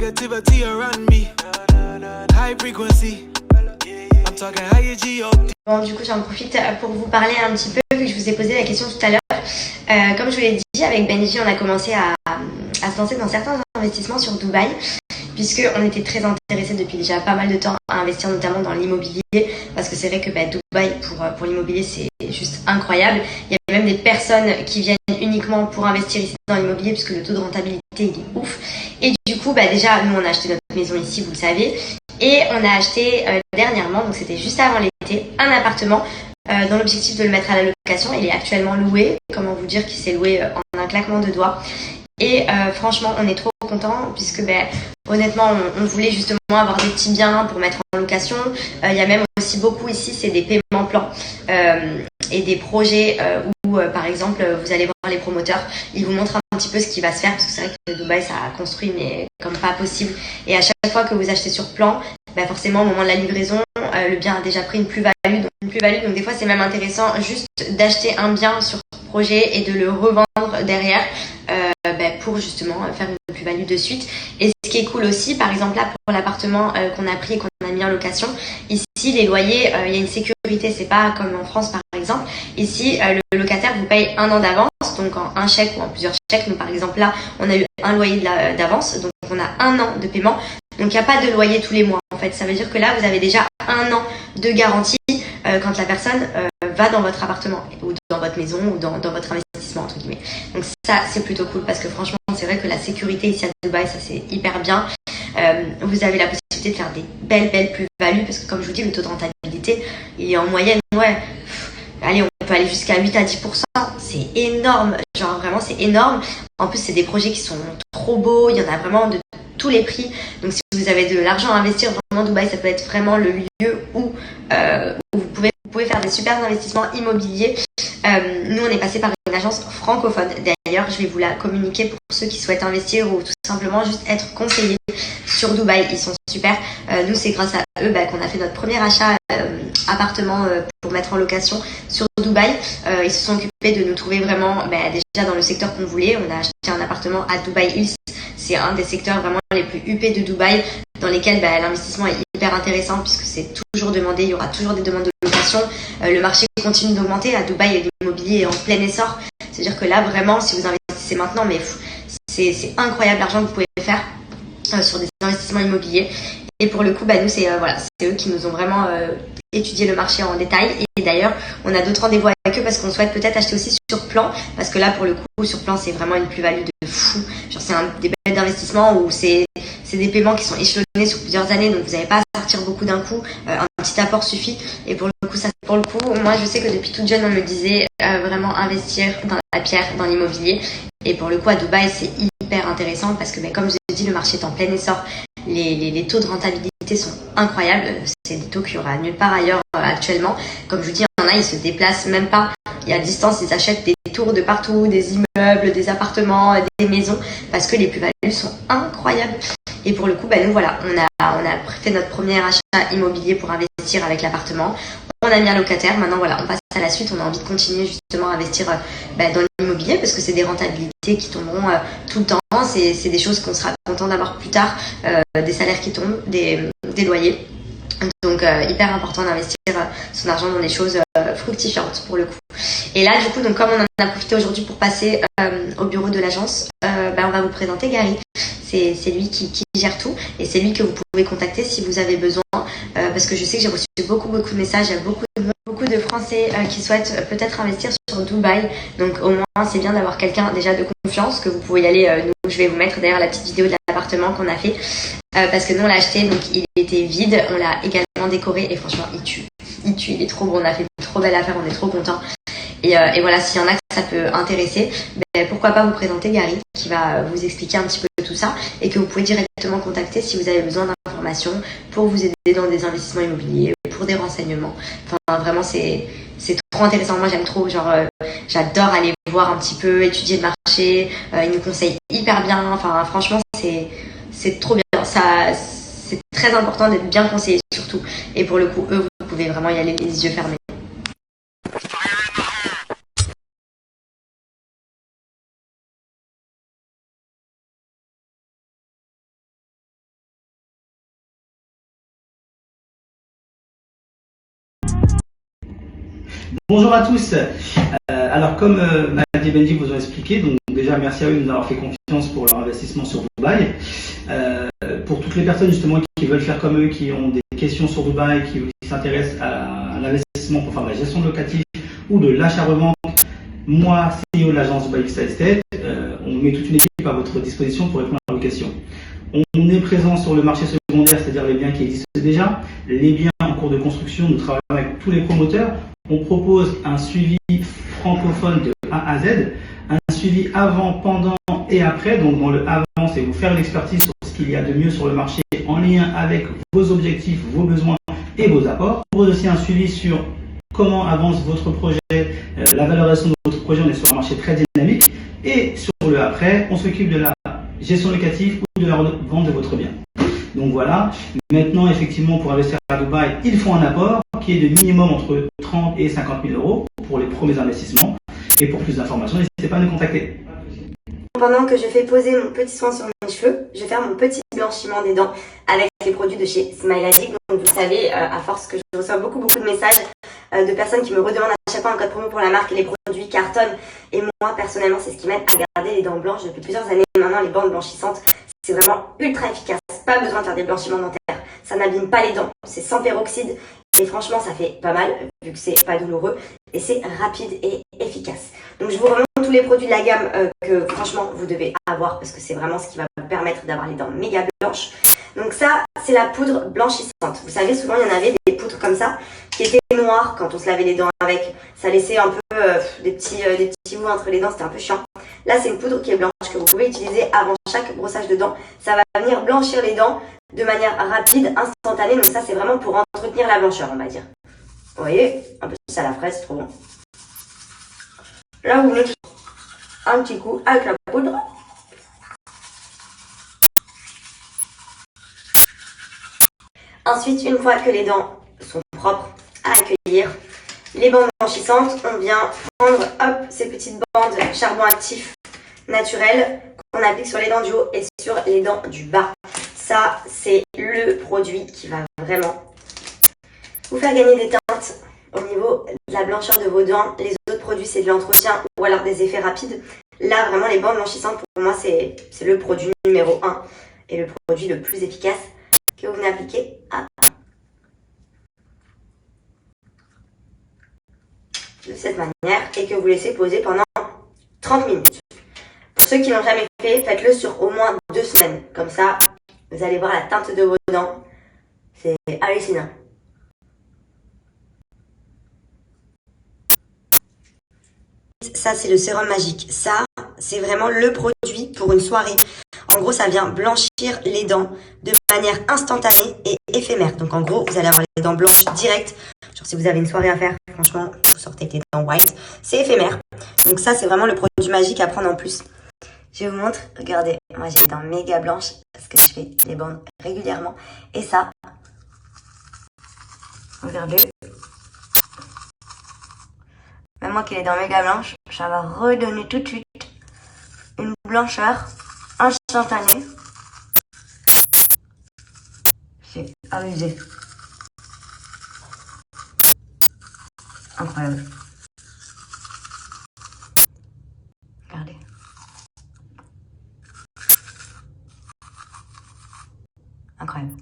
negativity around me. High frequency. I'm talking high GOP. Bon, du coup, j'en profite pour vous parler un petit peu, vu que je vous ai posé la question tout à l'heure. Comme je vous l'ai dit, avec Benji, on a commencé à se lancer dans certains investissements sur Dubaï, puisqu'on était très intéressés depuis déjà pas mal de temps à investir notamment dans l'immobilier, parce que c'est vrai que Dubaï, pour l'immobilier, c'est juste incroyable. Il y a même des personnes qui viennent uniquement pour investir ici dans l'immobilier, puisque le taux de rentabilité, il est ouf. Et du coup, déjà, nous, on a acheté notre maison ici, vous le savez, et on a acheté dernièrement, donc c'était juste avant l'été, un appartement dans l'objectif de le mettre à la location. Il est actuellement loué, comment vous dire qu'il s'est loué en un claquement de doigts. Et franchement, on est trop contents, puisque honnêtement, on voulait justement avoir des petits biens pour mettre en location. Il y a même aussi beaucoup ici, c'est des paiements plans et des projets où, par exemple, vous allez voir les promoteurs, ils vous montrent un petit peu ce qui va se faire, parce que c'est vrai que Dubaï, ça a construit, mais comme pas possible. Et à chaque fois que vous achetez sur plan, forcément, au moment de la livraison, le bien a déjà pris une plus-value. Donc des fois, c'est même intéressant juste d'acheter un bien sur projet et de le revendre derrière pour justement faire une plus-value de suite. Et ce qui est cool aussi, par exemple là pour l'appartement qu'on a pris et qu'on a mis en location, ici les loyers, il y a une sécurité, c'est pas comme en France par exemple. Ici le locataire vous paye 1 an d'avance, donc en un chèque ou en plusieurs chèques. Nous par exemple là on a eu un loyer d'avance, donc on a 1 an de paiement. Donc il n'y a pas de loyer tous les mois en fait. Ça veut dire que là vous avez déjà 1 an de garantie quand la personne va dans votre appartement ou dans votre maison ou dans votre investissement entre guillemets. Donc ça c'est plutôt cool, parce que franchement c'est vrai que la sécurité ici à Dubaï, ça c'est hyper bien. Vous avez la possibilité de faire des belles plus-values, parce que comme je vous dis, le taux de rentabilité il est en moyenne, allez, on peut aller jusqu'à 8 à 10%. C'est énorme, genre vraiment c'est énorme. En plus c'est des projets qui sont trop beaux, il y en a vraiment de tous les prix. Donc si vous avez de l'argent à investir, vraiment Dubaï, ça peut être vraiment le lieu où vous pouvez faire des super investissements immobiliers. Nous on est passé par une agence francophone. D'ailleurs, je vais vous la communiquer pour ceux qui souhaitent investir ou tout simplement juste être conseillés sur Dubaï. Ils sont super. Nous, c'est grâce à eux qu'on a fait notre premier achat appartement pour mettre en location sur Dubaï. Ils se sont occupés de nous trouver vraiment déjà dans le secteur qu'on voulait. On a acheté un appartement à Dubaï Hills. C'est un des secteurs vraiment les plus huppés de Dubaï, dans lesquels l'investissement est hyper intéressant, puisque c'est toujours demandé. Il y aura toujours des demandes de location. Le marché continue d'augmenter. À Dubaï, l'immobilier est en plein essor. C'est-à-dire que là, vraiment, si vous investissez maintenant, c'est incroyable l'argent que vous pouvez faire sur des investissements immobiliers. Et pour le coup, nous, c'est eux qui nous ont vraiment étudié le marché en détail. Et d'ailleurs, on a d'autres rendez-vous avec eux, parce qu'on souhaite peut-être acheter aussi sur plan, parce que là, pour le coup, sur plan, c'est vraiment une plus-value de fou. Genre, c'est des belles d'investissement où c'est des paiements qui sont échelonnés sur plusieurs années, donc vous n'avez pas à sortir beaucoup d'un coup. Un petit apport suffit. Et pour le coup, moi, je sais que depuis toute jeune, on me disait vraiment investir dans la pierre, dans l'immobilier. Et pour le coup, à Dubaï, c'est hyper intéressant, parce que comme je vous l'ai dit, le marché est en plein essor. Les taux de rentabilité sont incroyables. C'est des taux qu'il n'y aura nulle part ailleurs actuellement. Comme je vous dis, il y en a, ils se déplacent même pas. Et à distance, ils achètent des tours de partout, des immeubles, des appartements, des maisons, parce que les plus-values sont incroyables. Et pour le coup, nous voilà, on a fait notre premier achat immobilier pour investir avec l'appartement. On a mis un locataire. Maintenant voilà, on passe à la suite. On a envie de continuer justement à investir dans l'immobilier, parce que c'est des rentabilités qui tomberont tout le temps. C'est des choses qu'on sera content d'avoir plus tard, des salaires qui tombent, des loyers. Donc hyper important d'investir son argent dans des choses fructifiantes pour le coup. Et là du coup, donc comme on en a profité aujourd'hui pour passer au bureau de l'agence, on va vous présenter Gary. C'est lui qui gère tout, et c'est lui que vous pouvez contacter si vous avez besoin, parce que je sais que j'ai reçu beaucoup de messages. Il y a beaucoup de Français qui souhaitent peut-être investir sur Dubaï. Donc au moins c'est bien d'avoir quelqu'un déjà de confiance, que vous pouvez y aller. Nous, je vais vous mettre d'ailleurs la petite vidéo de l'appartement qu'on a fait, parce que nous on l'a acheté, donc il était vide. On l'a également décoré et franchement il tue, il est trop beau. On a fait une trop belle affaire, on est trop contents. Et voilà, s'il y en a que ça peut intéresser, pourquoi pas vous présenter Gary, qui va vous expliquer un petit peu tout ça, et que vous pouvez directement contacter si vous avez besoin d'informations pour vous aider dans des investissements immobiliers, pour des renseignements. Enfin vraiment c'est trop intéressant. Moi j'aime trop, j'adore aller voir un petit peu, étudier le marché. Il nous conseille hyper bien. Enfin franchement c'est trop bien. C'est très important d'être bien conseillé surtout. Et pour le coup, vous pouvez vraiment y aller les yeux fermés. Bonjour à tous. Alors comme Mathilde et Benji vous ont expliqué, donc déjà merci à eux de nous avoir fait confiance pour leur investissement sur Dubaï. Pour toutes les personnes justement qui veulent faire comme eux, qui ont des questions sur Dubaï, qui s'intéressent à l'investissement pour faire de la gestion locative ou de l'achat-revente, moi, CEO de l'agence Dubaï Lifestyle Estate, on met toute une équipe à votre disposition pour répondre à vos questions. On est présent sur le marché secondaire, c'est-à-dire les biens qui existent déjà, les biens en cours de construction, nous travaillons avec tous les promoteurs. On propose un suivi francophone de A à Z, un suivi avant, pendant et après. Donc dans le avant, c'est vous faire l'expertise sur ce qu'il y a de mieux sur le marché en lien avec vos objectifs, vos besoins et vos apports. On propose aussi un suivi sur comment avance votre projet, la valorisation de votre projet. On est sur un marché très dynamique. Et sur le après, on s'occupe de la gestion locative ou de la vente de votre bien. Donc voilà, maintenant effectivement pour investir à Dubaï, il faut un apport qui est de minimum entre 30 et 50 000 euros pour les premiers investissements. Et pour plus d'informations, n'hésitez pas à nous contacter. Pendant que je fais poser mon petit soin sur mes cheveux, je vais faire mon petit blanchiment des dents avec les produits de chez Smileagic. Donc vous savez, à force que je reçois beaucoup de messages de personnes qui me redemandent à chaque fois un code promo pour la marque, les produits cartonnent. Et moi, personnellement, c'est ce qui m'aide à garder les dents blanches depuis plusieurs années. Maintenant, les bandes blanchissantes, c'est vraiment ultra efficace. Pas besoin de faire des blanchiments dentaires. Ça n'abîme pas les dents. C'est sans peroxyde. Et franchement, ça fait pas mal, vu que c'est pas douloureux. Et c'est rapide et efficace. Donc, je vous remonte tous les produits de la gamme que franchement, vous devez avoir. Parce que c'est vraiment ce qui va vous permettre d'avoir les dents méga blanches. Donc ça, c'est la poudre blanchissante. Vous savez, souvent, il y en avait des poudres comme ça, qui étaient noires quand on se lavait les dents avec. Ça laissait un peu des petits bouts entre les dents, c'était un peu chiant. Là, c'est une poudre qui est blanche, que vous pouvez utiliser avant chaque brossage de dents. Ça va venir blanchir les dents de manière rapide, instantanée. Donc ça, c'est vraiment pour entretenir la blancheur, on va dire. Vous voyez, un peu ça à la fraise, c'est trop bon. Là, vous mettez un petit coup avec la poudre. Ensuite, une fois que les dents sont propres à accueillir les bandes blanchissantes, on vient prendre hop, ces petites bandes charbon actif naturel qu'on applique sur les dents du haut et sur les dents du bas. Ça, c'est le produit qui va vraiment vous faire gagner des teintes au niveau de la blancheur de vos dents. Les autres produits, c'est de l'entretien ou alors des effets rapides. Là, vraiment, les bandes blanchissantes, pour moi, c'est le produit numéro 1 et le produit le plus efficace que vous venez appliquer de cette manière et que vous laissez poser pendant 30 minutes. Pour ceux qui l'ont jamais fait, faites-le sur au moins 2 semaines. Comme ça, vous allez voir la teinte de vos dents. C'est hallucinant. Ça, c'est le sérum magique. Ça, c'est vraiment le produit pour une soirée. En gros, ça vient blanchir les dents de manière instantanée et éphémère. Donc, en gros, vous allez avoir les dents blanches directes. Genre, si vous avez une soirée à faire, franchement, vous sortez avec les dents white. C'est éphémère. Donc, ça, c'est vraiment le produit magique à prendre en plus. Je vous montre. Regardez, moi, j'ai les dents méga blanches parce que je fais les bandes régulièrement. Et ça, regardez. Même moi qui ai les dents méga blanches, ça va redonner tout de suite une blancheur instantanée. C'est abusé. Incroyable. Regardez. Incroyable.